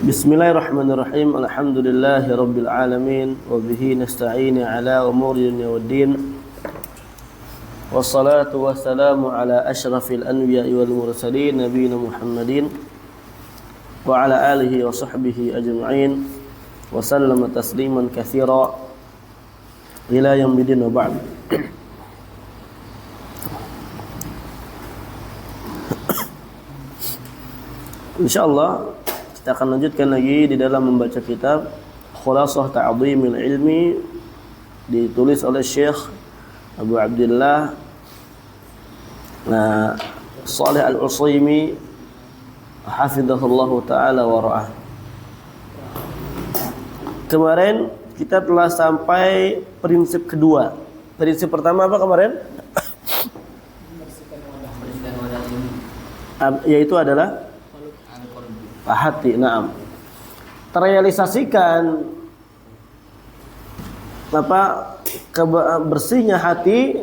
Bismillahirrahmanirrahim. Alhamdulillahi rabbil alamin wa bihi nasta'in ala umuri dunya waddin. Wassalatu wassalamu ala asyrafil anbiya'i wal mursalin nabiyina Muhammadin wa ala alihi wa sahbihi ajma'in wa sallama tasliman katsira ila yaumil wa ba'd. Insyaallah kita akan lanjutkan lagi di dalam membaca kitab Khulasah Ta'dhimil Ilmi, ditulis oleh Syekh Abu Abdullah Shalih Al-Utsaimin hafizahullah taala wa ra'ah. Kemarin kita telah sampai prinsip kedua. Prinsip pertama apa kemarin? Yaitu adalah hati, na'am. Terrealisasikan bersihnya hati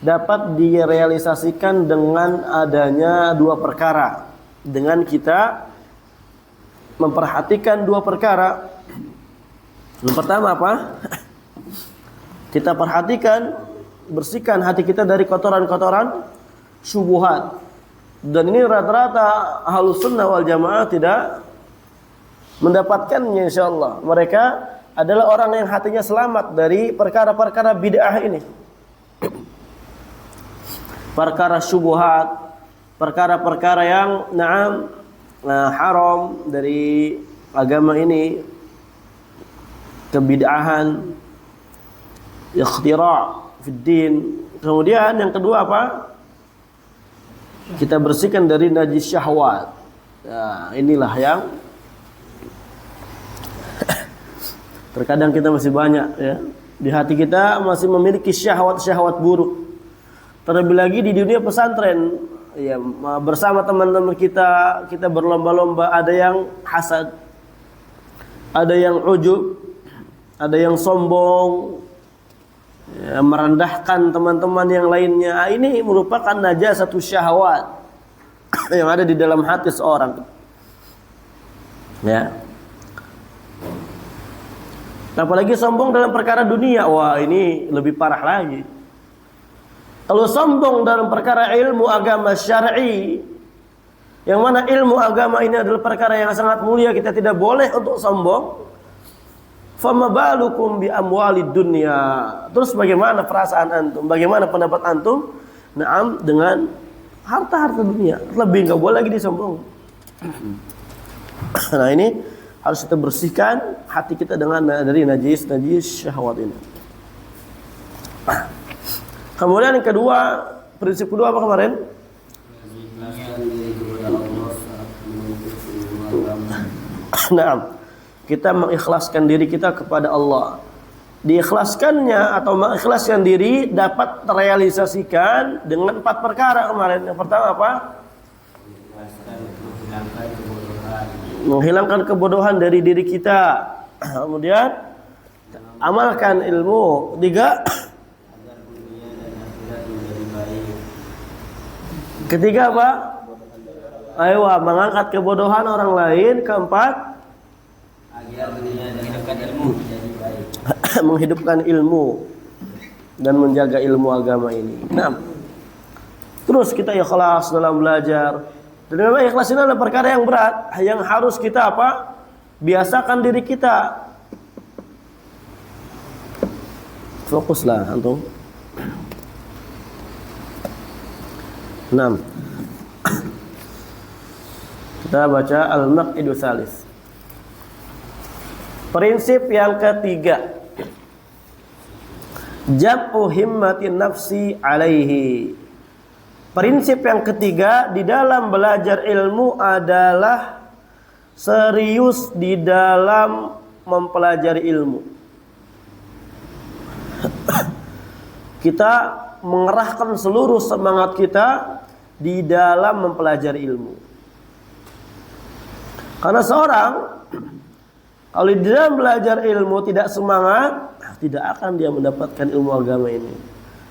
dapat direalisasikan dengan adanya dua perkara. Dengan kita memperhatikan dua perkara. Yang pertama apa? Kita perhatikan, bersihkan hati kita dari kotoran-kotoran syubhat. Dan ini rata-rata Ahlus Sunnah wal Jamaah tidak mendapatkannya, insyaallah. Mereka adalah orang yang hatinya selamat dari perkara-perkara bid'ah ini. Perkara syubhat, perkara-perkara yang haram dari agama ini, kebid'ahan, ikhtira' fid din. Kemudian yang kedua apa? Kita bersihkan dari najis syahwat. Nah, inilah yang terkadang kita masih banyak ya. Di hati kita masih memiliki syahwat-syahwat buruk. Terlebih lagi di dunia pesantren ya, bersama teman-teman kita berlomba-lomba, ada yang hasad, ada yang ujub, ada yang sombong, ya, merendahkan teman-teman yang lainnya. Ini merupakan najasatu syahwat yang ada di dalam hati seorang. Ya. Apalagi sombong dalam perkara dunia, wah ini lebih parah lagi. Kalau sombong dalam perkara ilmu agama syar'i, yang mana ilmu agama ini adalah perkara yang sangat mulia, kita tidak boleh untuk sombong. Fama balukum bi amwalid dunya. Terus bagaimana perasaan antum? Bagaimana pendapat antum? Naam, dengan harta-harta dunia. Lebih enggak boleh lagi disombong. Nah, ini harus kita bersihkan hati kita dari najis syahwat ini. Kemudian yang kedua, prinsip kedua apa kemarin? Naam. Kita mengikhlaskan diri kita kepada Allah. Diikhlaskannya atau mengikhlaskan diri dapat terrealisasikan dengan 4 perkara kemarin. Yang pertama apa? Menghilangkan kebodohan dari diri kita. Kemudian amalkan ilmu. 3, ketiga apa? Ayo, mengangkat kebodohan orang lain. 4, menghidupkan ilmu dan menjaga ilmu agama ini. Nah, terus kita ikhlas dalam belajar. Dan memang ikhlas ini adalah perkara yang berat, yang harus kita apa? Biasakan diri kita. Fokuslah antum. 6. Kita baca Al-Maqidu Tsalis. Prinsip yang ketiga, jam'u himmatin nafsi alaihi. Prinsip yang ketiga di dalam belajar ilmu adalah serius di dalam mempelajari ilmu. Kita mengerahkan seluruh semangat kita di dalam mempelajari ilmu. Karena seorang kalau di dalam belajar ilmu tidak semangat, tidak akan dia mendapatkan ilmu agama ini.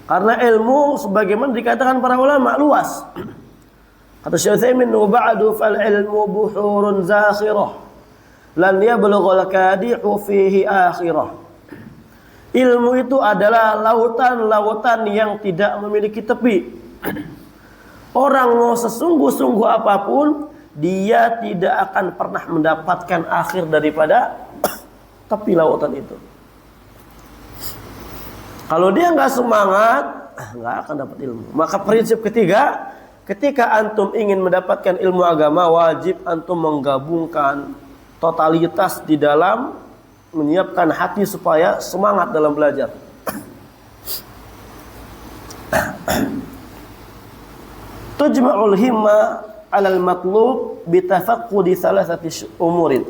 Karena ilmu sebagaimana dikatakan para ulama luas. Kata Syekh Utsaimin, "Wa ba'du fal ilmu buhurun zakhirah lan yablughal kadihu fihi akhirah. Ilmu itu adalah lautan-lautan yang tidak memiliki tepi. Orang mau sesungguh-sungguh apapun, dia tidak akan pernah mendapatkan akhir daripada tepi lautan itu. Kalau dia nggak semangat, nggak akan dapat ilmu. Maka prinsip ketiga, ketika antum ingin mendapatkan ilmu agama, wajib antum menggabungkan totalitas di dalam menyiapkan hati supaya semangat dalam belajar. Tujma'ul himma 'alal matlub bitafaqqudi thalathati umurin.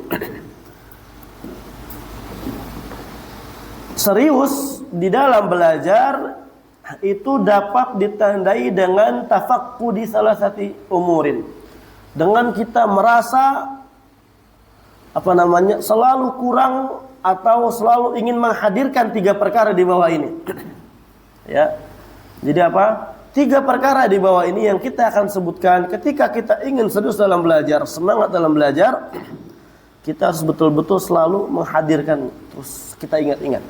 Serius di dalam belajar itu dapat ditandai dengan tafaqqudi thalathati umurin. Dengan kita merasa selalu kurang atau selalu ingin menghadirkan 3 perkara di bawah ini. Ya. Jadi apa? 3 perkara di bawah ini yang kita akan sebutkan ketika kita ingin serius dalam belajar, semangat dalam belajar, kita harus betul-betul selalu menghadirkan, terus kita ingat-ingat.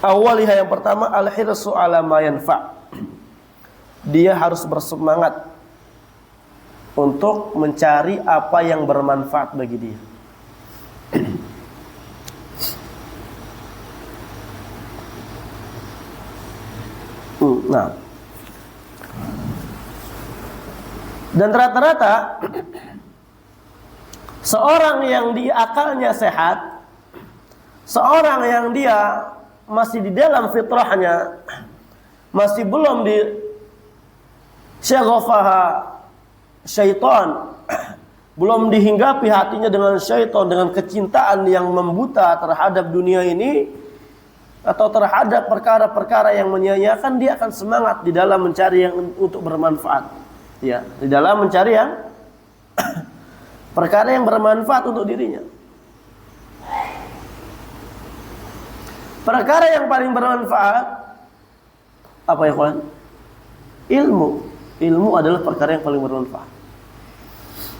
Awalnya yang pertama, al-hirsu 'ala ma yanfa'. Dia harus bersemangat untuk mencari apa yang bermanfaat bagi dia. Nah, dan rata-rata seorang yang dia akalnya sehat, seorang yang dia masih di dalam fitrahnya, masih belum di syaghafaha syaitan, belum dihinggapi hatinya dengan syaitan, dengan kecintaan yang membuta terhadap dunia ini atau terhadap perkara-perkara yang menyia-nyiakan, dia akan semangat di dalam mencari yang untuk bermanfaat. Ya, di dalam mencari yang perkara yang bermanfaat untuk dirinya. Perkara yang paling bermanfaat apa ya, kawan? Ilmu. Ilmu adalah perkara yang paling bermanfaat.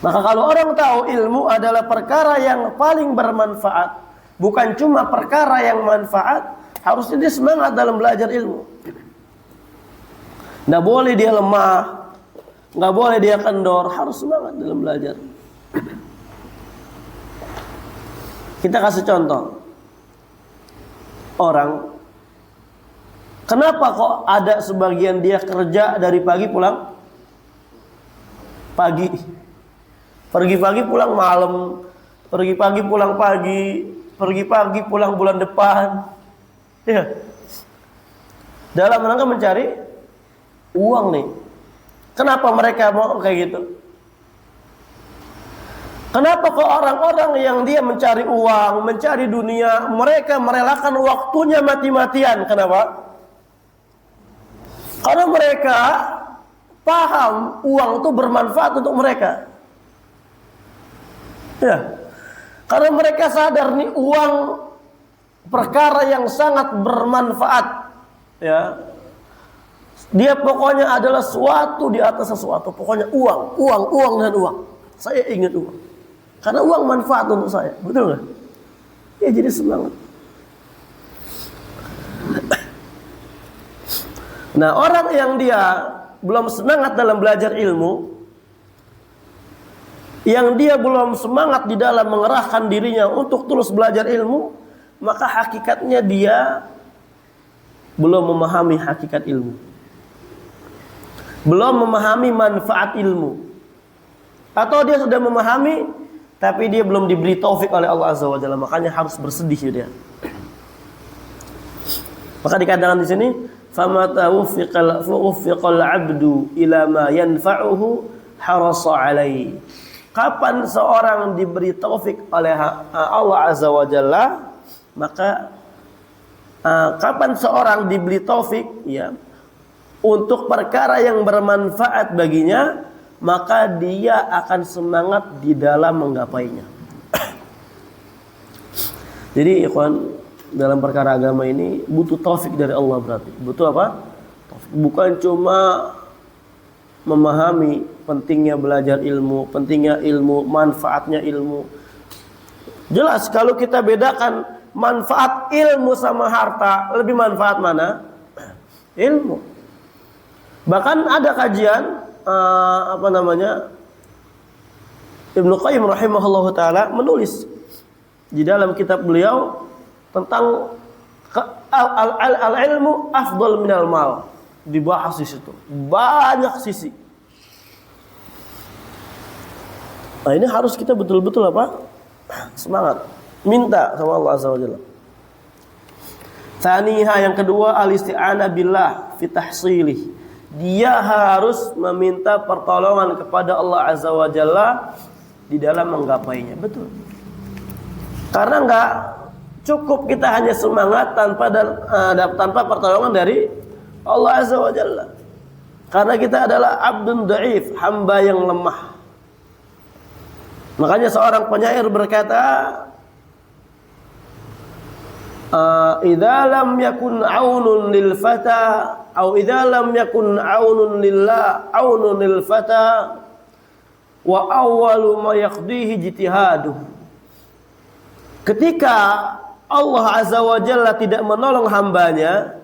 Maka kalau orang tahu ilmu adalah perkara yang paling bermanfaat, bukan cuma perkara yang manfaat, harusnya dia semangat dalam belajar ilmu. Nggak boleh dia lemah, nggak boleh dia kendor, harus semangat dalam belajar. Kita kasih contoh. Orang, kenapa kok ada sebagian dia kerja dari pagi pulang pagi, pergi pagi pulang malam, pergi pagi pulang pagi, pergi pagi pulang bulan depan. Ya. Dalam rangka mencari uang nih. Kenapa mereka mau kayak gitu? Kenapa kok orang-orang yang dia mencari uang, mencari dunia, mereka merelakan waktunya mati-matian? Kenapa? Karena mereka paham uang itu bermanfaat untuk mereka. Ya. Karena mereka sadar nih uang perkara yang sangat bermanfaat. Ya. Dia pokoknya adalah sesuatu di atas sesuatu. Pokoknya uang dan uang. Saya ingat uang. Karena uang manfaat untuk saya. Betul nggak? Ya, jadi semangat. Nah, orang yang dia belum semangat dalam belajar ilmu, yang dia belum semangat di dalam mengerahkan dirinya untuk terus belajar ilmu, maka hakikatnya dia belum memahami hakikat ilmu, belum memahami manfaat ilmu. Atau dia sudah memahami, tapi dia belum diberi taufik oleh Allah Azza wa Jalla, makanya harus bersedih dia. Maka dikatakan di sini, famata wuffiqal 'abdu ila ma yanfa'uhu harasa 'alaihi. Kapan seorang diberi taufik oleh Allah Azza wa Jalla, maka kapan seorang diberi taufik ya untuk perkara yang bermanfaat baginya, maka dia akan semangat di dalam menggapainya. Jadi ikhwan, dalam perkara agama ini butuh taufik dari Allah berarti. Butuh apa? Taufik. Bukan cuma memahami pentingnya belajar ilmu, pentingnya ilmu, manfaatnya ilmu. Jelas kalau kita bedakan manfaat ilmu sama harta, lebih manfaat mana? Ilmu. Bahkan ada kajian Ibnu Qayyim rahimahullahu taala menulis di dalam kitab beliau tentang al-ilmu afdal minal mal. Dibahas di situ banyak sisi. Nah, ini harus kita betul-betul semangat minta sama Allah Azza wa Jalla. Tsaniha, yang kedua, al-isti'anah billah fi tahsilih. Dia harus meminta pertolongan kepada Allah Azza wa Jalla di dalam menggapainya. Betul. Karena enggak cukup kita hanya semangat tanpa pertolongan dari Allah Azza wa Jalla. Karena kita adalah abdun dhaif, hamba yang lemah. Makanya seorang penyair berkata, idza lam yakun aunun lil fata atau idza lam yakun aunun lillah aunun lil fata wa awwalu ma yaqdihi ijtihaduh. Ketika Allah Azza wa Jalla tidak menolong hambanya,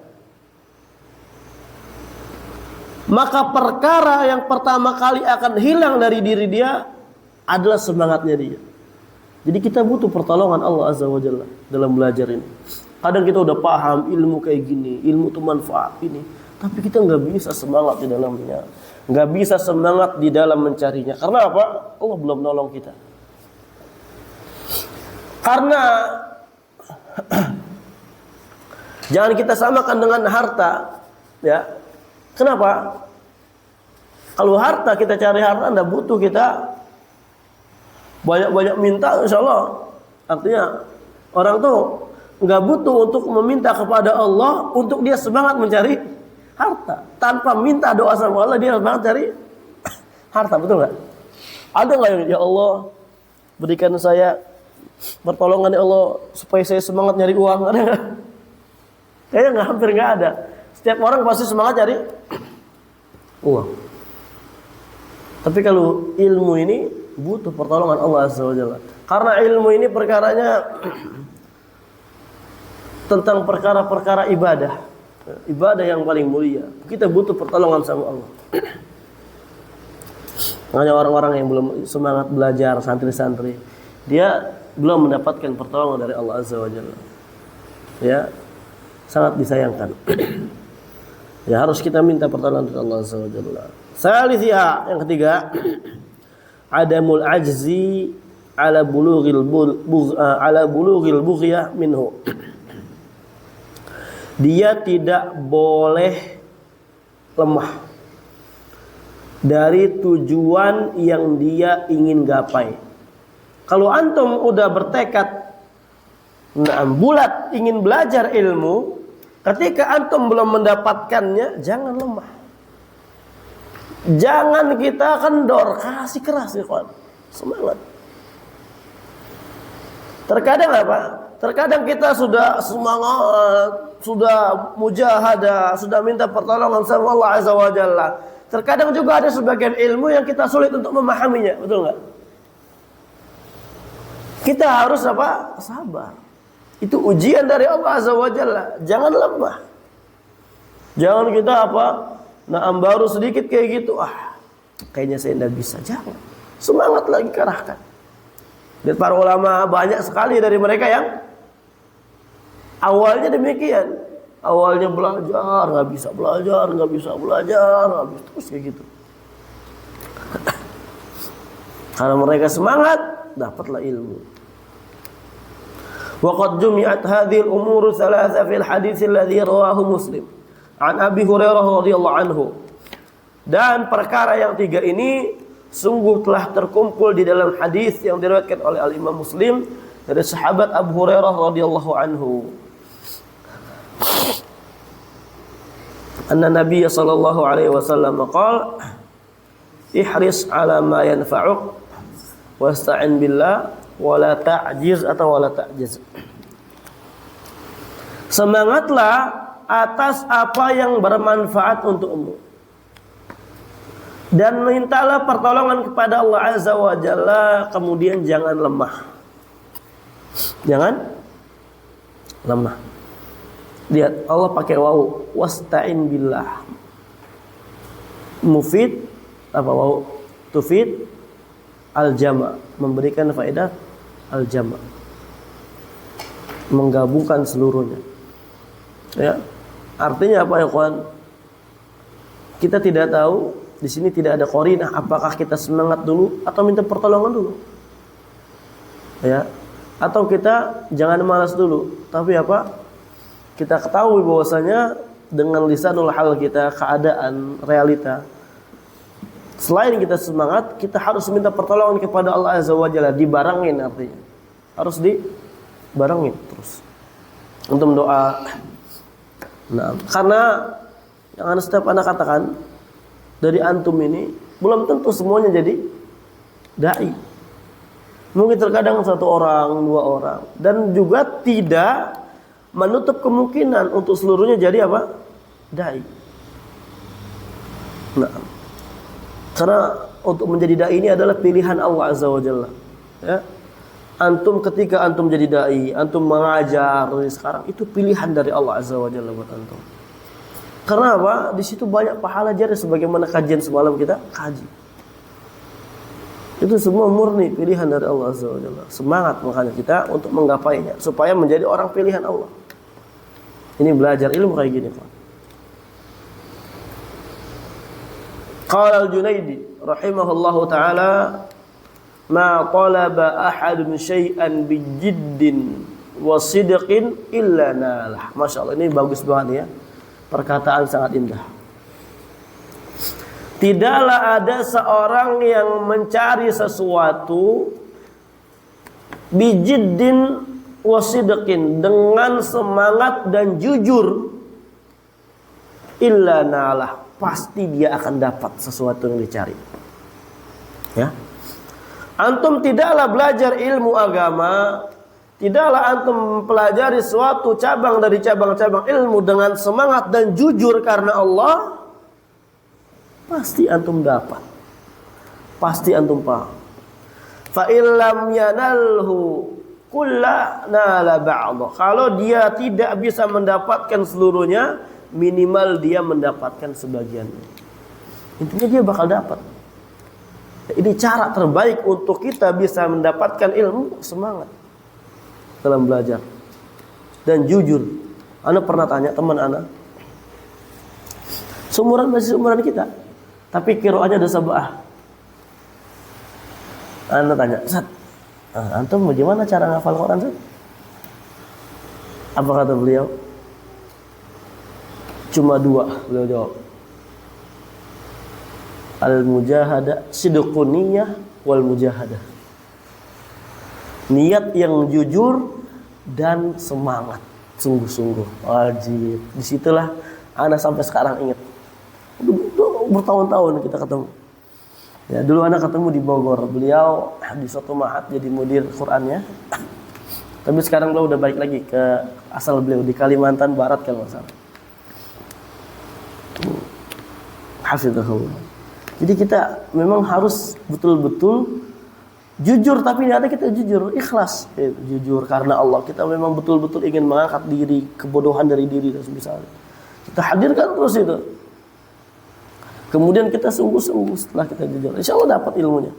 maka perkara yang pertama kali akan hilang dari diri dia adalah semangatnya dia. Jadi kita butuh pertolongan Allah Azza wa Jalla dalam belajar ini. Kadang kita udah paham ilmu kayak gini, ilmu itu manfaat ini, tapi kita nggak bisa semangat di dalamnya, nggak bisa semangat di dalam mencarinya. Karena apa? Allah belum nolong kita. Karena jangan kita samakan dengan harta, ya. Kenapa? Kalau harta, kita cari harta, nggak butuh kita banyak-banyak minta, insya Allah. Artinya orang tuh nggak butuh untuk meminta kepada Allah untuk dia semangat mencari harta. Tanpa minta doa sama Allah, dia semangat cari harta, betul nggak? Ada nggak yang, ya Allah berikan saya pertolongan ya Allah supaya saya semangat nyari uang? Ada nggak? Kayaknya nggak, hampir nggak ada. Setiap orang pasti semangat cari uang. Tapi kalau ilmu ini butuh pertolongan Allah Azza wa Jalla. Karena ilmu ini perkaranya tentang perkara-perkara ibadah. Ibadah yang paling mulia. Kita butuh pertolongan sama Allah. Makanya orang-orang yang belum semangat belajar, santri-santri, dia belum mendapatkan pertolongan dari Allah Azza wa Jalla. Ya, sangat disayangkan. Ya, harus kita minta pertolongan dari Allah Azza wa Jalla. Salisiha, yang ketiga, adamul ajzi ala bulughil bughyah minhu. Dia tidak boleh lemah dari tujuan yang dia ingin gapai. Kalau antum udah bertekad bulat ingin belajar ilmu, ketika antum belum mendapatkannya, jangan lemah. Jangan kita kendor, kasih keras ya kawan. Semangat. Terkadang apa? Terkadang kita sudah semangat, sudah mujahadah, sudah minta pertolongan sama Allah Azza wa Jalla. Terkadang juga ada sebagian ilmu yang kita sulit untuk memahaminya, betul enggak? Kita harus apa? Sabar. Itu ujian dari Allah Azza wa Jalla. Jangan lemah. Jangan kita apa? Baru sedikit kayak gitu, kayaknya saya tidak bisa. Jangan. Semangat lagi, kerahkan. Dan para ulama banyak sekali dari mereka yang awalnya demikian. Awalnya belajar, nggak bisa belajar, terus kayak gitu. Karena mereka semangat, dapatlah ilmu. Waqad jumi'at hadhihi al-umur thalatha fil hadits alladhi rawahu Muslim an Abi Hurairah radhiyallahu anhu. Dan perkara yang tiga ini sungguh telah terkumpul di dalam hadis yang diriwayatkan oleh Al-Imam Muslim dari sahabat Abu Hurairah radhiyallahu anhu. Anna Nabiy sallallahu alaihi wasallam qala ihris ala ma yanfa'uk wasta'in billah wa la ta'jiz atau wa la ta'jiz. Semangatlah atas apa yang bermanfaat untukmu dan mintalah pertolongan kepada Allah Azza wa Jalla, kemudian jangan lemah. Jangan lemah. Lihat Allah pakai waw, wasta'in billah. Mufid apa waw? Tufid al-jama', memberikan faedah al-jama'. Menggabungkan seluruhnya. Ya. Artinya apa ya kawan? Kita tidak tahu, di sini tidak ada qarinah apakah kita semangat dulu atau minta pertolongan dulu. Ya. Atau kita jangan malas dulu, tapi apa? Kita ketahui bahwasanya dengan lisanul hal kita, keadaan, realita, selain kita semangat, kita harus minta pertolongan kepada Allah Azza wa Jalla, dibarengin artinya. Harus dibarengin terus. Untuk doa. Nah, karena yang setiap anak katakan, dari antum ini belum tentu semuanya jadi dai. Mungkin terkadang satu orang, dua orang, dan juga tidak menutup kemungkinan untuk seluruhnya jadi apa? Dai. Nah, karena untuk menjadi dai ini adalah pilihan Allah Azza wa Jalla. Ya. Antum ketika antum jadi dai, antum mengajar sekarang itu pilihan dari Allah Azza wa Jalla buat antum. Karena apa? Di situ banyak pahala jari sebagaimana kajian semalam kita kaji. Itu semua murni pilihan dari Allah Azza wa Jalla. Semangat makanya kita untuk menggapainya supaya menjadi orang pilihan Allah. Ini belajar ilmu kayak gini, Pak. Qala al-Junaidi rahimahullahu taala, "Ma talaba ahadun syai'an bijiddin wa sidqin illa nalah." Masyaallah, ini bagus banget ya. Perkataan sangat indah. Tidaklah ada seorang yang mencari sesuatu bijiddin wasidqin, dengan semangat dan jujur, illa nalah, pasti dia akan dapat sesuatu yang dicari. Ya. Antum tidaklah belajar ilmu agama, tidaklah antum mempelajari suatu cabang dari cabang-cabang ilmu dengan semangat dan jujur karena Allah, pasti antum dapat. Pasti antum paham. Fa illam yanalhu kulla nala ba'dha. Kalau dia tidak bisa mendapatkan seluruhnya, minimal dia mendapatkan sebagiannya. Intinya dia bakal dapat. Ini cara terbaik untuk kita bisa mendapatkan ilmu, semangat dalam belajar dan jujur. Ana pernah tanya teman ana, masih seumuran kita, tapi kiroannya ada sabah. Ana tanya, Ustaz, antum bagaimana cara ngafal Quran, Ustaz? Apa kata beliau? Cuma dua, beliau jawab. Al-mujahadah, sidqun niyah wal mujahadah. Niat yang jujur dan semangat, sungguh-sungguh. Wajib. Disitulah ana sampai sekarang ingat. Bertahun-tahun kita ketemu. Ya, dulu anak ketemu di Bogor. Beliau di suatu ma'had jadi mudir Qur'annya. Tapi sekarang beliau udah balik lagi ke asal beliau di Kalimantan Barat kalau enggak salah. Hafizahullah. Jadi kita memang harus betul-betul jujur, tapi niatnya kita jujur, ikhlas. Jujur karena Allah. Kita memang betul-betul ingin mengangkat diri, kebodohan dari diri dan misalnya. Kita hadirkan terus itu. Kemudian kita sungguh-sungguh setelah kita jujur, insya Allah dapat ilmunya.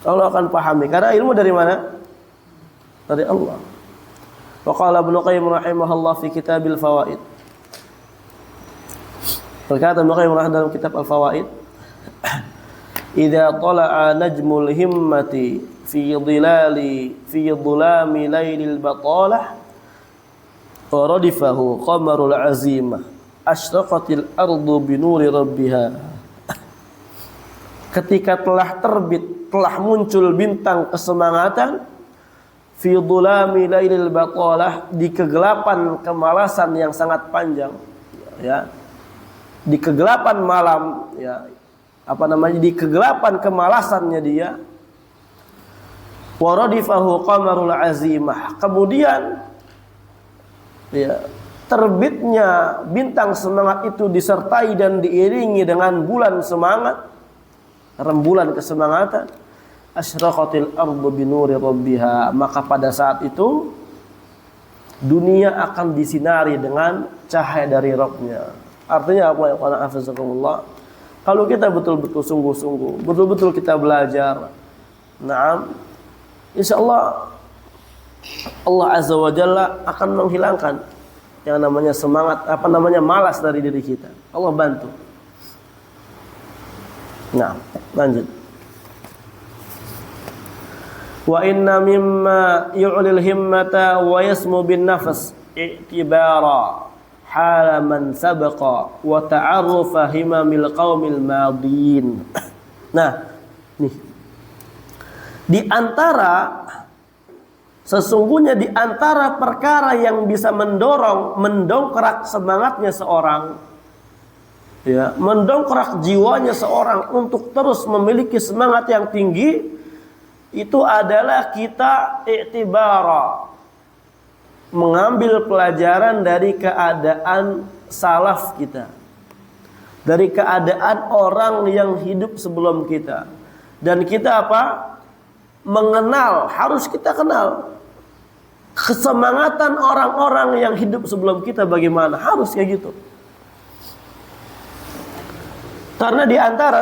Allah akan pahami. Karena ilmu dari mana? Dari Allah. Wa qala Ibnu Qayyim rahimahullah fi Kitabil Fawaid. Berkata Ibnu Qayyim rahimahullah dalam kitab Al-Fawaid, "Idza tala'a najmul himmati fi dhulami lailil batalah wa radifahu qamarul azimah asyraqatil ardu binuri rabbiha." Ketika telah terbit, telah muncul bintang kesemangatan fi dhulami lailil batalah, di kegelapan kemalasan yang sangat panjang, ya, di kegelapan malam, ya, di kegelapan kemalasannya dia, wa radifahu qamarul azimah, kemudian ya, terbitnya bintang semangat itu disertai dan diiringi dengan bulan semangat, rembulan kesemangatan, asyraqatil ardu binuri rabbiha, maka pada saat itu dunia akan disinari dengan cahaya dari Rabb-nya. Artinya apa ya hafizakumullah? Kalau kita betul-betul sungguh-sungguh, betul-betul kita belajar, na'am, insyaallah Allah Azza wa Jalla akan menghilangkan yang namanya semangat, malas dari diri kita. Allah bantu. Nah, lanjut. Wa inna mimma yu'lil himmata wa yasmu bin nafas i'tibara hala man sabaqa wa ta'arrufa himamil qaumil madin. Nah, nih. Sesungguhnya di antara perkara yang bisa mendongkrak semangatnya seorang, ya, mendongkrak jiwanya seorang untuk terus memiliki semangat yang tinggi, itu adalah kita i'tibara, mengambil pelajaran dari keadaan salaf kita, dari keadaan orang yang hidup sebelum kita, dan kita mengenal, harus kita kenal kesemangatan orang-orang yang hidup sebelum kita bagaimana, harus kayak gitu. Karena di antara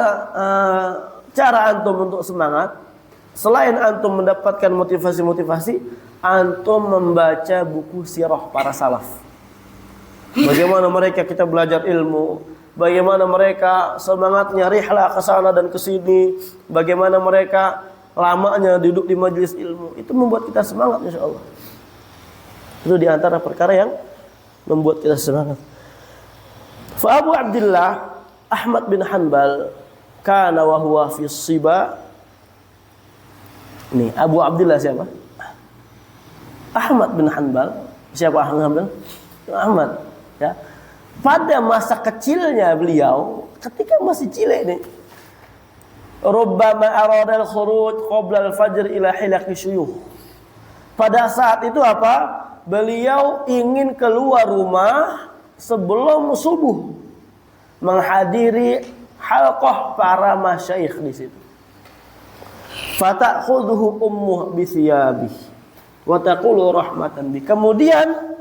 cara antum untuk semangat, selain antum mendapatkan motivasi-motivasi, antum membaca buku sirah para salaf. Bagaimana mereka kita belajar ilmu, bagaimana mereka semangatnya rihlah ke sana dan ke sini, bagaimana mereka lamanya duduk di majelis ilmu. Itu membuat kita semangat insyaallah. Itu di antara perkara yang membuat kita semangat. Fa Abu Abdullah Ahmad bin Hanbal kana wa huwa fi siba. Nih, Abu Abdullah siapa? Ahmad bin Hanbal. Siapa Ahmad? Ahmad, ya. Pada masa kecilnya beliau, ketika masih cilik nih, rubbama arada al-khuruj qabla al-fajr ila hilaqi syuyukh. Pada saat itu beliau ingin keluar rumah sebelum subuh, menghadiri halqah para masyayikh di situ. Fata'khudhuhu ummuh bi thiyabih wa taqulu rahmatan bi. Kemudian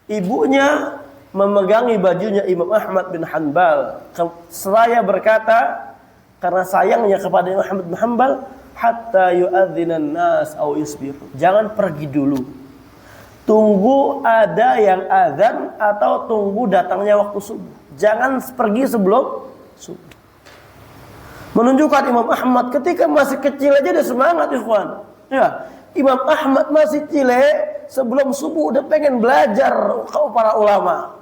ibunya memegangi bajunya Imam Ahmad bin Hanbal seraya berkata, karena sayangnya kepada Imam Ahmad bin Hanbal, hatta yu'adzinan nas au yusbihu. Jangan pergi dulu, tunggu ada yang azan atau tunggu datangnya waktu subuh. Jangan pergi sebelum subuh. Menunjukkan Imam Ahmad ketika masih kecil aja udah semangat, ikhwan. Ya, Imam Ahmad masih cilik, sebelum subuh udah pengen belajar kau para ulama.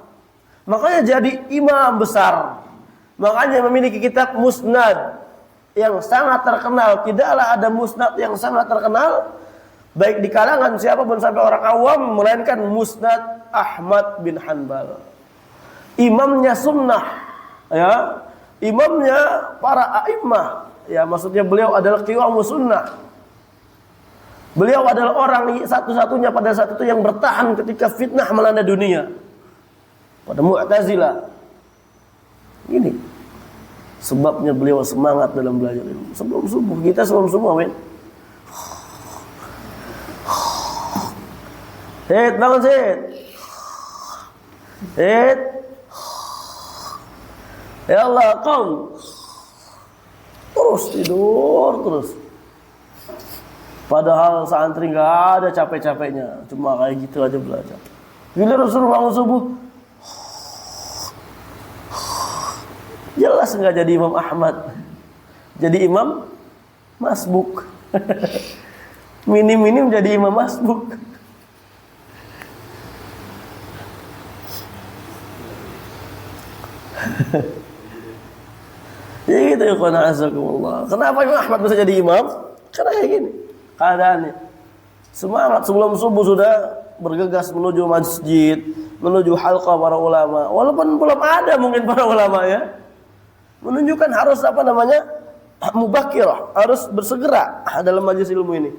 Makanya jadi imam besar. Makanya memiliki kitab Musnad yang sangat terkenal. Tidaklah ada musnad yang sangat terkenal baik di kalangan siapapun sampai orang awam melainkan Musnad Ahmad bin Hanbal. Imamnya sunnah, ya, imamnya para a'immah, ya, maksudnya beliau adalah qiwamus sunnah. Beliau adalah orang satu-satunya pada saat itu yang bertahan ketika fitnah melanda dunia pada Mu'tazilah. Ini sebabnya beliau semangat dalam belajar ilmu. Sebelum subuh, kita sebelum subuh, men. Bangun Syed. Ya Allah, qom. Terus tidur terus. Padahal santri nggak ada capek-capeknya, cuma kayak gitu aja belajar. Bila Rasulullah bangun subuh, jelas nggak jadi Imam Ahmad, jadi imam masbuk. Minim-minim jadi imam masbuk. Ya gitu ya, kenapa Imam Ahmad bisa jadi imam? Karena kayak gini keadaannya. Semangat sebelum subuh sudah bergegas menuju masjid, menuju halqah para ulama. Walaupun belum ada mungkin para ulama, ya. Menunjukkan harus mubakirah, harus bersegera dalam majelis ilmu ini.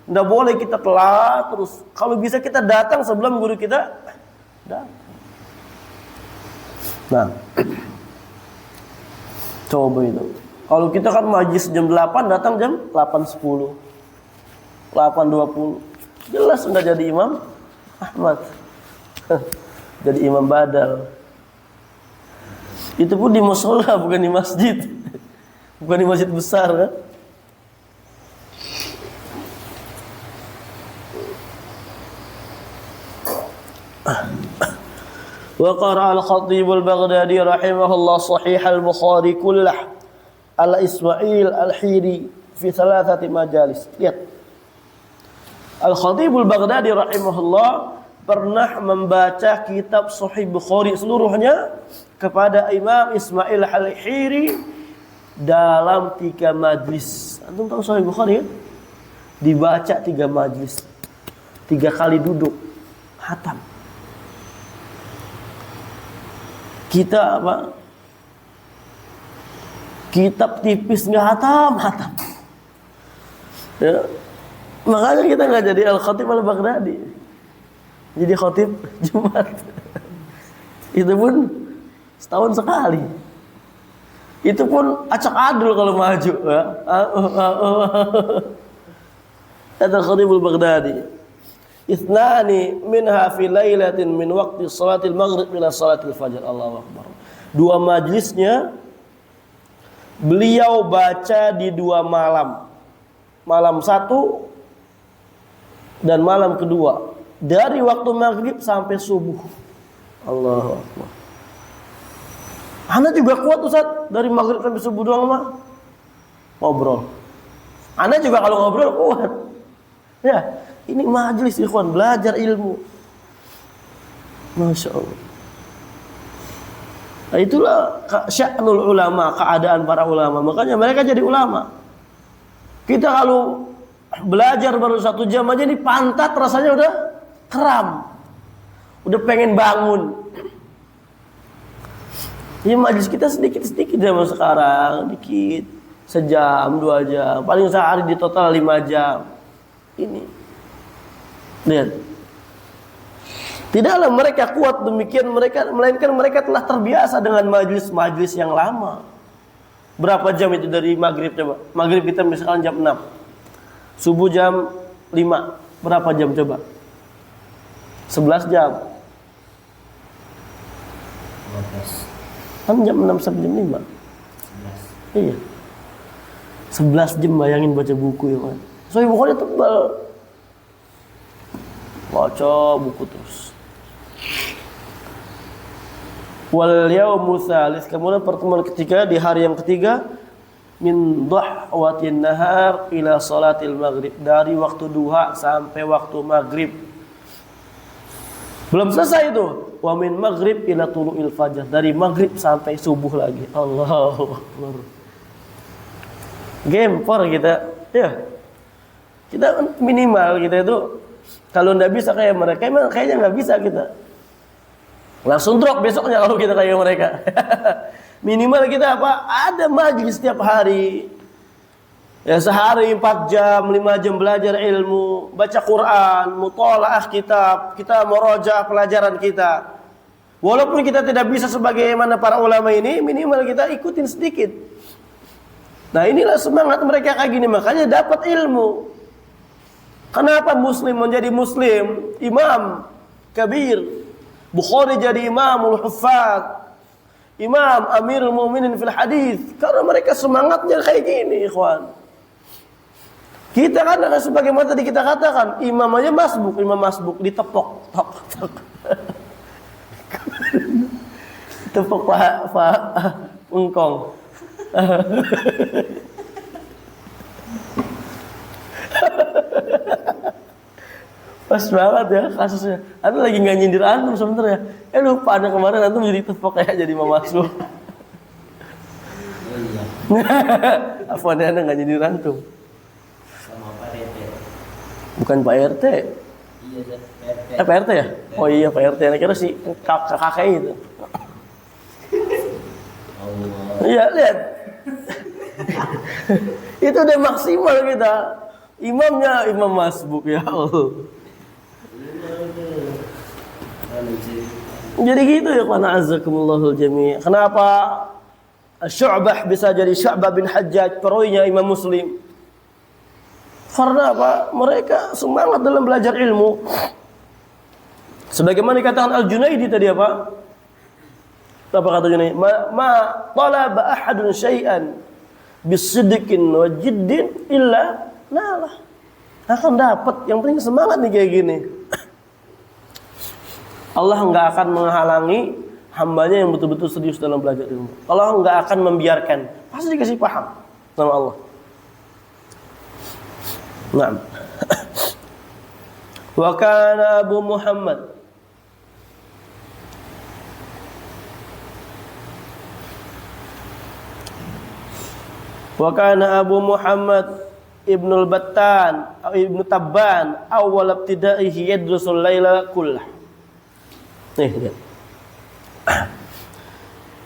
Tidak boleh kita telat terus. Kalau bisa kita datang sebelum guru kita datang. Nah, coba itu. Kalau kita kan majlis jam 8, datang jam 8.10, 8.20. Jelas enggak jadi Imam Ahmad. Jadi imam badal. Itu pun di mushola, bukan di masjid. Bukan di masjid besar kan. Wa qara al-Khatib al-Baghdadi rahimahullah sahih al-Bukhari kullah ala Ismail al-Hiri fi thalathati majalis. Lihat. Al-Khatib al-Baghdadi rahimahullah pernah membaca kitab Sahih Bukhari seluruhnya kepada Imam Ismail al-Hiri dalam 3 majlis. Antum tahu Sahih Bukhari kan? Dibaca 3 majlis. 3 kali duduk. Hatam. Kita apa? Kitab tipis nggak hatam. Ya. Makanya kita nggak jadi Al-Khatib Al-Baghdadi. Jadi khatib Jumat. Itu pun setahun sekali. Itu pun acak adul kalau maju. Ya. Kata Khatib Al-Baghdadi. Ithnani minha fi lailatin min waqti salatil maghrib ila salatil fajr. Allahu akbar. 2 majlisnya beliau baca di 2 malam. Malam 1 dan malam kedua. Dari waktu maghrib sampai subuh. Allahu akbar. Ana juga kuat Ustaz, dari maghrib sampai subuh doang mah ngobrol. Ana juga kalau ngobrol kuat. Ya. Ini majlis ikhwan, belajar ilmu. Masya Allah. Nah, itulah sya'nul ulama, keadaan para ulama. Makanya mereka jadi ulama. Kita kalau belajar baru 1 jam aja, ini pantat rasanya udah kram. Udah pengen bangun. Ya majlis kita sedikit-sedikit zaman sekarang. Dikit. Sejam, 2 jam. Paling sehari di total 5 jam. Ini. Lihat. Tidaklah mereka kuat demikian, melainkan mereka telah terbiasa dengan majlis-majlis yang lama. Berapa jam itu dari maghrib coba? Maghrib kita misalkan jam 6. Subuh jam 5. Berapa jam coba? 11 jam. 12. Kan jam 6 sampai jam 5. 11. Iya. 11 jam bayangin baca buku ya kan. Soalnya bukunya tebal. Baca buku terus. Wal yaumu tsalis, kemudian pertemuan ketiga di hari yang ketiga min dhahwatin nahar ila salatil maghrib, dari waktu duha sampai waktu maghrib. Belum selesai itu. Wa min maghrib ila tulu'il fajar, dari maghrib sampai subuh lagi. Allahu akbar. Gempor kita, ya. Kita minimal kita itu kalau nggak bisa kayak mereka, emang kayaknya nggak bisa kita. Langsung drop besoknya kalau kita kayak mereka. Minimal kita apa? Ada majlis setiap hari. Ya sehari 4 jam, 5 jam belajar ilmu, baca Quran, mutalaah kitab, kita murojaah pelajaran kita. Walaupun kita tidak bisa sebagaimana para ulama ini, minimal kita ikutin sedikit. Nah inilah semangat mereka kayak gini, makanya dapat ilmu. Kenapa Muslim menjadi Muslim? Imam kabir. Bukhari jadi Imamul Huffaz. Imam Amirul Mu'minin fil hadis. Karena mereka semangatnya kayak gini, ikhwan. Kita kan sebagaimana tadi kita katakan, imam aja masbuk, imam masbuk ditepok, tok, tok. Tepok Pak Engkong. Pas banget ya kasusnya. Anda lagi nggak nyindir antum sebenarnya. Lupa ada kemarin antum jadi tepok kayak jadi mama masuk. Oh iya. Afwan, Anda nggak nyindir antum. Sama Pak RT. Bukan Pak RT. Iya, Pak RT. Pak RT ya? Oh iya Pak RT. Saya kira si kakek itu. Allah. Iya, lihat. Itu udah maksimal kita. Imamnya imam masbuk, ya Allah. Jadi gitu ya, qana azzakumullahu jami'. Kenapa Syu'bah bisa jadi Syu'bah bin Hajjaj, perawinya Imam Muslim. Karena apa? Mereka semangat dalam belajar ilmu. Sebagaimana dikatakan Al-Junaidi tadi apa? Apa kata Junaidi? Ma talaba ahadun syai'an bisidqin wa jiddin illa nalah. Akan dapat. Yang penting semangat nih kayak gini. Allah enggak akan menghalangi hambanya yang betul-betul serius dalam belajar ilmu. Allah enggak akan membiarkan. Pasti dikasih paham sama Allah. Naam. Wa kana Abu Muhammad Abu Muhammad Ibnul Battan atau Ibnu Tabban awal ibtidaihi yadrusul laila kullah. Nih lihat.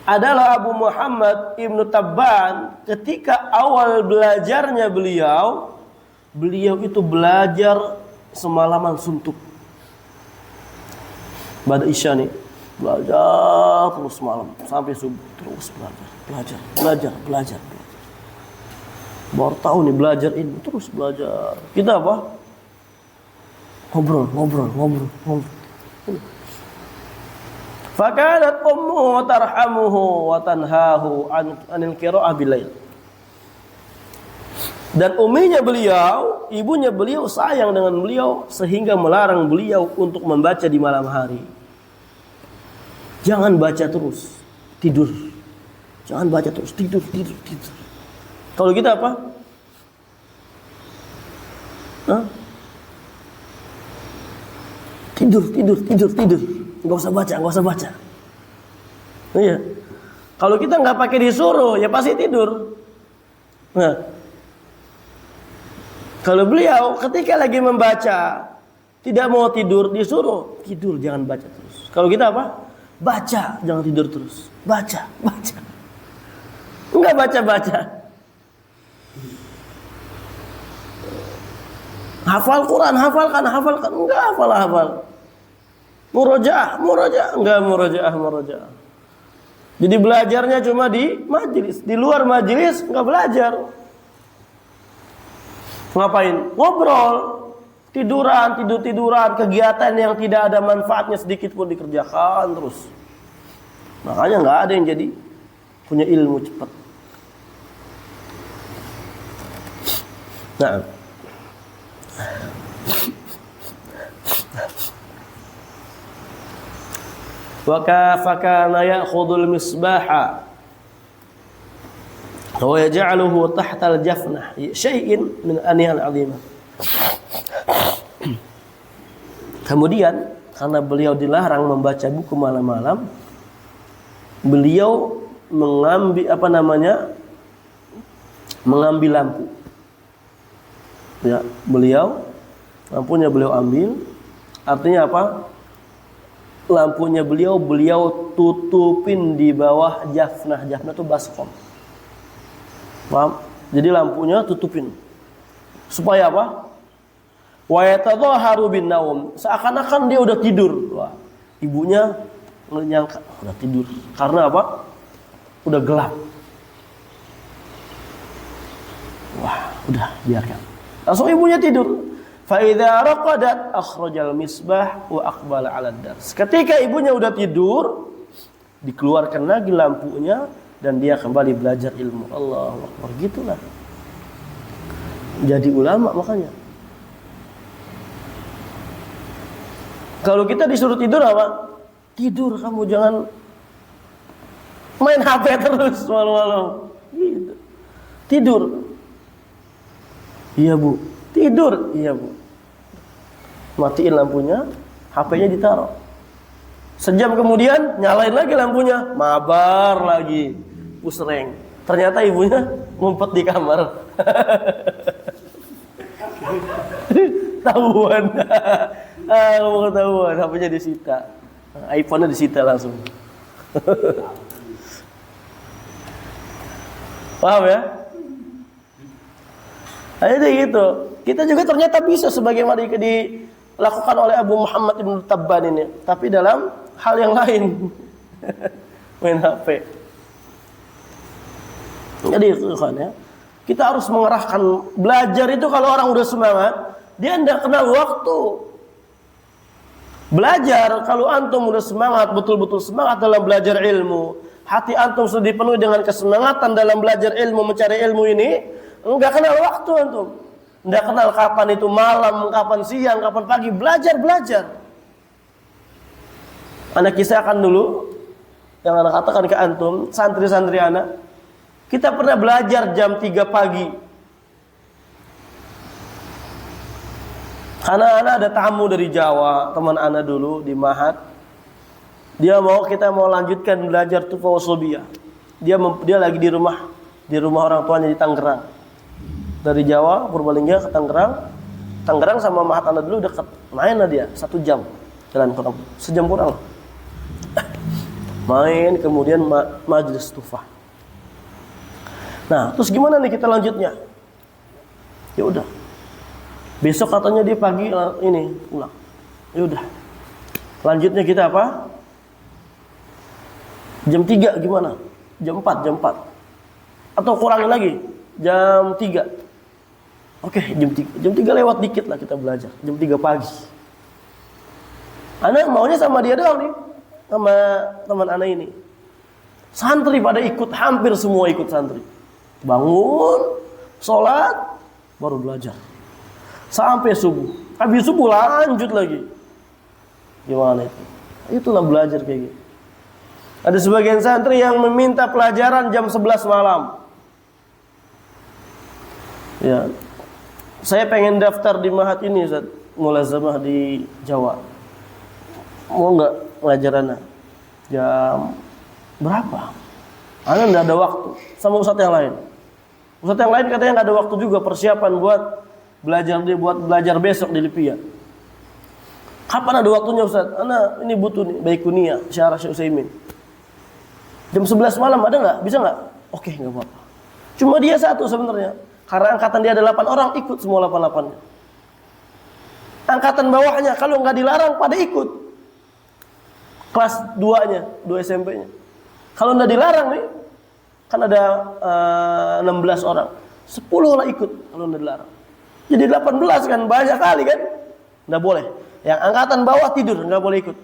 Adalah Abu Muhammad Ibnu Tabban ketika awal belajarnya beliau itu belajar semalaman suntuk. Pada Isya nih, belajar terus malam sampai subuh, terus belajar. Baru tahu nih belajar ini, terus belajar. Kita apa? Ngobrol. Fakanat ummuhu tarhamuhu wa tanhahu anil qira'ah bilail. Dan ibunya beliau sayang dengan beliau sehingga melarang beliau untuk membaca di malam hari. Jangan baca terus, tidur. Jangan baca terus, tidur. Kalau kita apa? Tidur. Enggak usah baca. Iya. Kalau kita enggak pakai disuruh, ya pasti tidur. Nah, kalau beliau ketika lagi membaca tidak mau tidur, disuruh tidur, jangan baca terus. Kalau kita apa? Baca, jangan tidur terus. Baca. Enggak baca. Hafal Quran, hafalkan. Enggak hafal. Murojaah, enggak murojaah. Jadi belajarnya cuma di majelis, di luar majelis enggak belajar. Ngapain? Ngobrol, tiduran, kegiatan yang tidak ada manfaatnya sedikit pun dikerjakan terus. Makanya nggak ada yang jadi punya ilmu cepat. Nah, fakana ya'khudul misbaha wa yaj'aluhu tahta al-jafnah syai'in min aniyal 'azimah. Kemudian karena beliau dilarang membaca buku malam-malam, beliau mengambil lampu. Ya, lampunya beliau ambil. Artinya apa? Lampunya beliau tutupin di bawah jafnah. Jafnah itu baskom. Paham? Jadi lampunya tutupin. Supaya apa? Wa yatadhaharu bin naum. Seakan-akan dia udah tidur. Wah, ibunya nyangka udah tidur. Karena apa? Udah gelap. Wah, udah biarkan. Langsung ibunya tidur. Fa idza raqadat akhrajal misbah wa aqbala 'ala ad-dars. Ketika ibunya udah tidur, dikeluarkan lagi lampunya dan dia kembali belajar ilmu. Allahu Akbar, gitulah. Jadi ulama makanya. Kalau kita disuruh tidur apa? Tidur, kamu jangan main HP terus malam-malam. Gitu. Tidur. Iya, Bu. Tidur. Iya, Bu. Matiin lampunya, HP-nya ditaruh. Sejam kemudian nyalain lagi lampunya, mabar lagi. Pusreng. Ternyata ibunya ngumpet di kamar. Tahuan. Ketahuan, HP-nya disita. iPhone-nya disita langsung. Paham ya? Jadi gitu. Kita juga ternyata bisa sebagaimana dilakukan oleh Abu Muhammad Ibn Tabban ini, tapi dalam hal yang lain. Main HP. Jadi kan ya, kita harus mengerahkan. Belajar itu kalau orang udah semangat, dia tidak kenal waktu. Belajar kalau antum udah semangat, betul-betul semangat dalam belajar ilmu, hati antum sudah dipenuhi dengan kesemangatan dalam belajar ilmu, mencari ilmu ini, enggak kenal waktu antum. Enggak kenal kapan itu malam, kapan siang, kapan pagi. Belajar. Anak kisahkan dulu, yang anak katakan ke antum, santri-santri anak, kita pernah belajar jam 3 pagi. Karena anak ada tamu dari Jawa, teman anak dulu di Mahat. Kita mau lanjutkan belajar Tufawasobiyah. Dia lagi di rumah orang tuanya di Tangerang. Dari Jawa, Purbalingga ke Tangerang sama Mahat anak dulu dekat. Main lah dia 1 jam jalan kurang, sejam kurang. Main kemudian majelis Tufah. Nah, terus gimana nih kita lanjutnya? Ya udah. Besok katanya dia pagi ini pulang. Ya udah. Lanjutnya kita apa? Jam 3 gimana? Jam 4. Atau kurangin lagi. Jam 3. Oke, jam 3. Jam 3 lewat dikit lah kita belajar. Jam 3 pagi. Anak maunya sama dia doang nih. Sama teman anak ini. Santri pada ikut, hampir semua ikut santri. Bangun, sholat, baru belajar. Sampai subuh. Habis subuh lanjut lagi. Gimana itu? Itulah belajar kayak gitu. Ada sebagian santri yang meminta pelajaran jam 11 malam. Ya. Saya pengen daftar di Mahat ini, Ustaz. Mulazamah di Jawa. Mau enggak ngajar anak? Jam berapa? Anak enggak ada waktu. Sama ustaz yang lain. Ustaz yang lain katanya enggak ada waktu juga persiapan buat belajar besok di Lipia. Kapan ada waktunya Ustaz? Anak ini butuh nih Baikunia, Syarah Syekh Utsaimin. Jam 11 malam ada enggak? Bisa enggak? Oke, enggak apa-apa. Cuma dia satu sebenarnya. Karena angkatan dia ada 8 orang, ikut semua 8-8-nya. Angkatan bawahnya kalau enggak dilarang pada ikut. Kelas 2-nya, 2 SMP-nya. Kalau enggak dilarang nih, kan ada 16 orang. 10 lah ikut kalau enggak dilarang. Jadi 18 kan banyak kali kan? Enggak boleh. Yang angkatan bawah tidur enggak boleh ikut.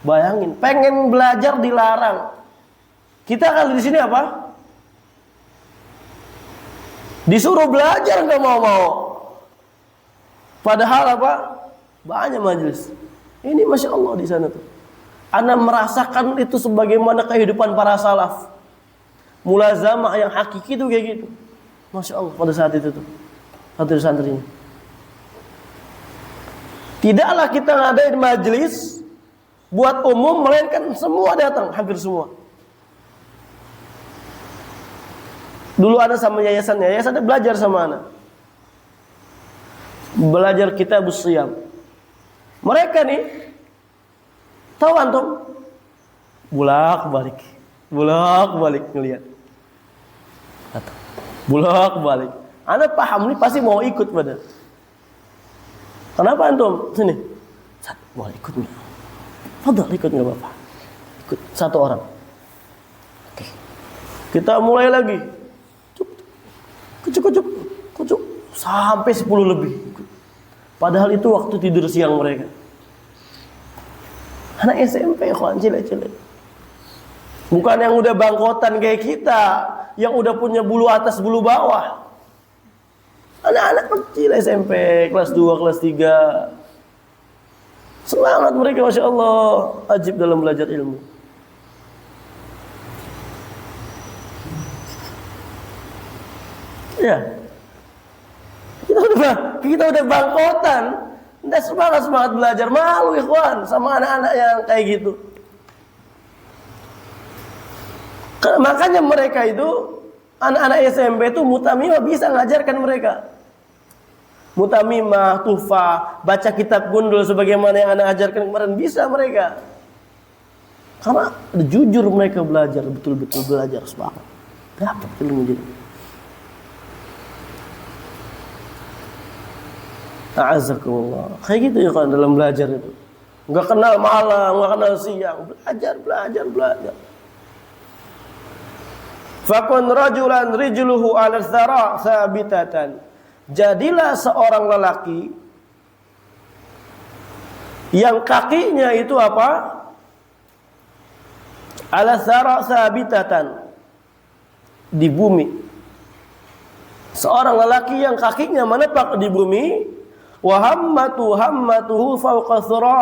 Bayangin, pengen belajar dilarang. Kita kalau di sini apa? Disuruh belajar enggak mau-mau. Padahal apa? Banyak majelis. Ini Masya Allah di sana tuh. Ana merasakan itu sebagaimana kehidupan para salaf. Mulazamah yang hakiki itu kayak gitu. Masya Allah pada saat itu tuh. Santri-santrinya. Tidaklah kita ngadain majelis buat umum, melainkan semua datang, hampir semua. Dulu ada sama yayasannya belajar sama anak. Belajar Kitabus Shiyam. Mereka nih, tahu antum? Bolak-balik ngelihat. Bolak-balik. Anak paham nih pasti mau ikut pada. Kenapa antum? Sini. Mau ikut enggak? Fadhal ikut enggak Bapak? Ikut 1 orang. Oke. Kita mulai lagi. Kucuk. Sampai 10 lebih. Padahal itu waktu tidur siang mereka. Anak SMP kawan cilik-cilik. Bukan yang udah bangkotan kayak kita, yang udah punya bulu atas bulu bawah. Anak-anak kecil SMP, kelas 2, kelas 3. Semangat mereka Masya Allah, ajib dalam belajar ilmu. Ya. Kita udah bangkotan, udah semangat belajar, malu ikhwan sama anak-anak yang kayak gitu. Makanya mereka itu anak-anak SMP itu mutamimah bisa ngajarkan mereka. Mutamimah, tufah, baca kitab gundul sebagaimana yang anak ajarkan kemarin bisa mereka. Karena jujur mereka belajar, betul-betul belajar semangat. Dapat ilmu jadi. A'azzakumullah. Kayak gitu ya kan dalam belajar itu. Enggak kenal malam, enggak kenal siang, belajar. Fakun rajulan rijluhu 'ala tsara tsabitatan. Jadilah seorang lelaki yang kakinya itu apa? 'Ala tsara tsabitatan, di bumi. Seorang lelaki yang kakinya menepak di bumi, wa hammatuhu fawqa tsara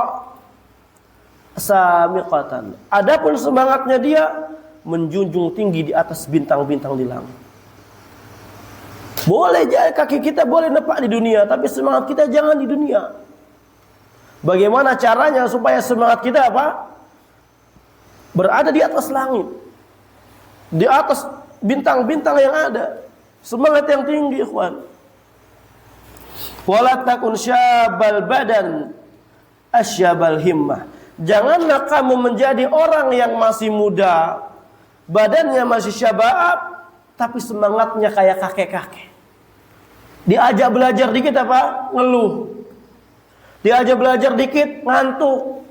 samiqatan. Adapun semangatnya dia menjunjung tinggi di atas bintang-bintang di langit. Boleh jadi kaki kita boleh nepak di dunia, tapi semangat kita jangan di dunia. Bagaimana caranya supaya semangat kita apa? Berada di atas langit, di atas bintang-bintang yang ada. Semangat yang tinggi, ikhwan. Wala takun syabal badan asyabal himmah. Janganlah kamu menjadi orang yang masih muda, badannya masih syabab, tapi semangatnya kayak kakek-kakek. Diajak belajar dikit apa? Ngeluh. Diajak belajar dikit ngantuk.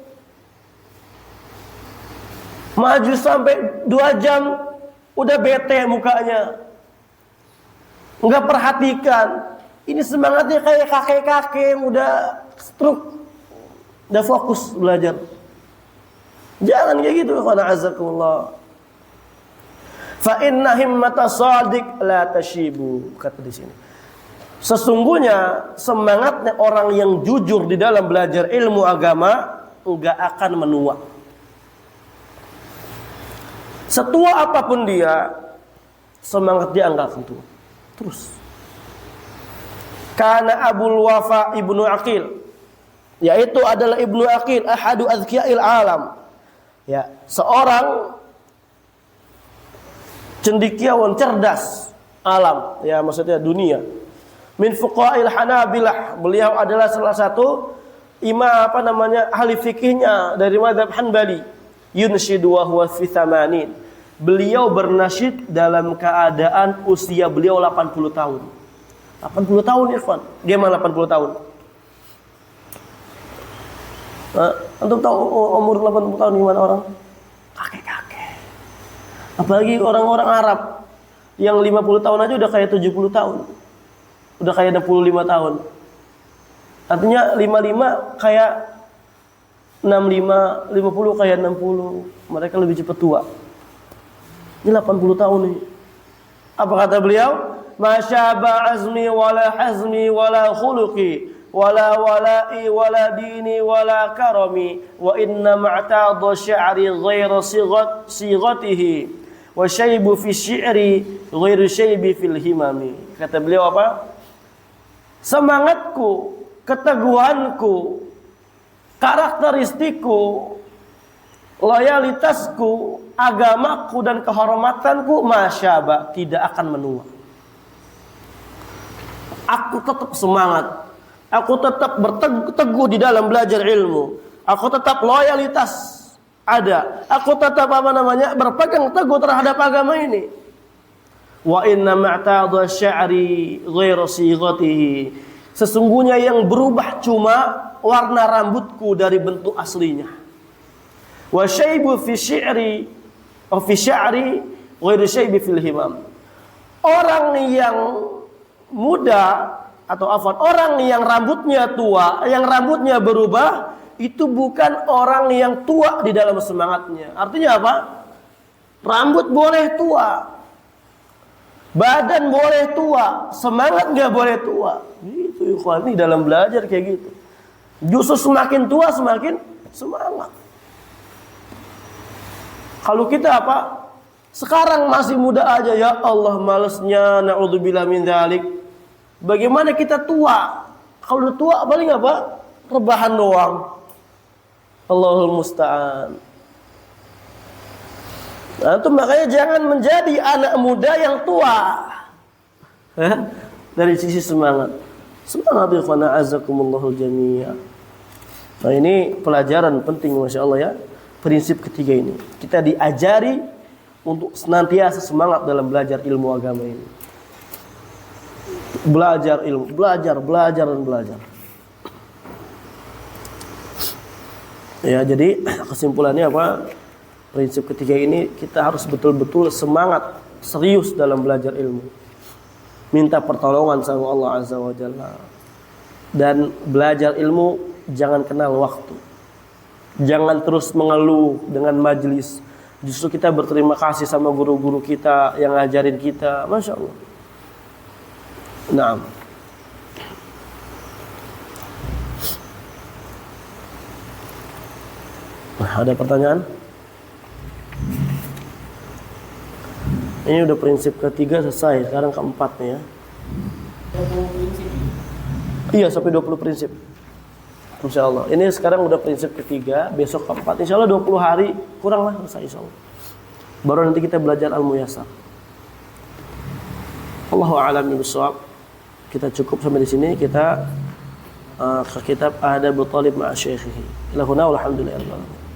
Maju sampai 2 jam udah bete mukanya. Enggak perhatikan. Ini semangatnya kayak kakek-kakek yang udah stroke. Udah fokus belajar. Jangan kayak gitu, ikhwan azakumullah. Fa inna himmata shadiq la tashibu, kata di sini. Sesungguhnya semangatnya orang yang jujur di dalam belajar ilmu agama enggak akan menua. Setua apapun dia, semangat dia enggak akan tua. Terus. Kana Abul Wafa Ibnu Aqil, yaitu adalah Ibnu Aqil, ahadu azkiya'il alam. Ya, seorang cendekiawan cerdas alam, ya maksudnya dunia. Min fuqahil Hanabilah, beliau adalah salah satu imam ahli fikihnya dari mazhab Hanbali. Yunshidu wa huwa fi 80. Beliau bernasyid dalam keadaan usia beliau 80 tahun. 80 tahun, ikhwan. Gimana 80 tahun? Antum tahu umur 80 tahun gimana orang? Kakek-kakek. Apalagi orang-orang Arab yang 50 tahun aja udah kayak 70 tahun. Udah kayak 65 tahun. Artinya 55 kayak 65, 50 kayak 60. Mereka lebih cepat tua. Ini 80 tahun nih. Apa kata beliau? Masyaba azmi wala hazmi wala khuluqi wala wala'i wala dini wala karami wa inna ma'tadha sya'ri ghaira sighatihi wa syaibu fi syi'ri ghairu syaibi fil himami. Kata beliau apa? Semangatku, keteguhanku, karakteristikku, loyalitasku, agamaku dan kehormatanku masyaba, tidak akan menua. Aku tetap semangat. Aku tetap berteguh di dalam belajar ilmu. Aku tetap loyalitas ada. Aku tetap berpegang teguh terhadap agama ini. Wa inna ma'tadha sya'ri ghairu sighatihi. Sesungguhnya yang berubah cuma warna rambutku dari bentuk aslinya. Wa syaibu fi syi'ri wa fi sya'ri ghairu syaibi fil himam. Orang yang muda atau orang yang rambutnya tua, yang rambutnya berubah, itu bukan orang yang tua di dalam semangatnya. Artinya apa? Rambut boleh tua, badan boleh tua, semangat nggak boleh tua. Gitu, ikhwan, ini dalam belajar kayak gitu. Justru semakin tua semakin semangat. Kalau kita apa? Sekarang masih muda aja, ya Allah malesnya, na'udzubillah min dzalik. Bagaimana kita tua? Kalau udah tua paling apa? Rebahan doang. Allahul musta'an. Nah, itu makanya jangan menjadi anak muda yang tua. Dari sisi semangat. Semangat ikhwan azakumullahu jami'a. Nah, ini pelajaran penting Masya Allah ya. Prinsip ketiga ini. Kita diajari untuk senantiasa semangat dalam belajar ilmu agama ini. Belajar ilmu, belajar dan belajar. Ya, jadi kesimpulannya apa? Prinsip ketiga ini kita harus betul-betul semangat serius dalam belajar ilmu. Minta pertolongan sama Allah Azza wa Jalla. Dan belajar ilmu jangan kenal waktu. Jangan terus mengeluh dengan majelis. Justru kita berterima kasih sama guru-guru kita yang ngajarin kita. Masya Allah. Naam. Ada pertanyaan? Ini udah prinsip ketiga selesai, sekarang keempat nih ya. 20 prinsip. Iya, sampai 20 prinsip. Insya Allah. Ini sekarang udah prinsip ketiga, besok keempat. Insya Allah 20 hari, kurang lah selesai insya Allah. Baru nanti kita belajar al-muyasar. Allahu a'lam bishawab. Kita cukup sampai di sini. Kita ke kitab Adabut Thalib ma'a Syaikhihi. Ilahuna walhamdulillah.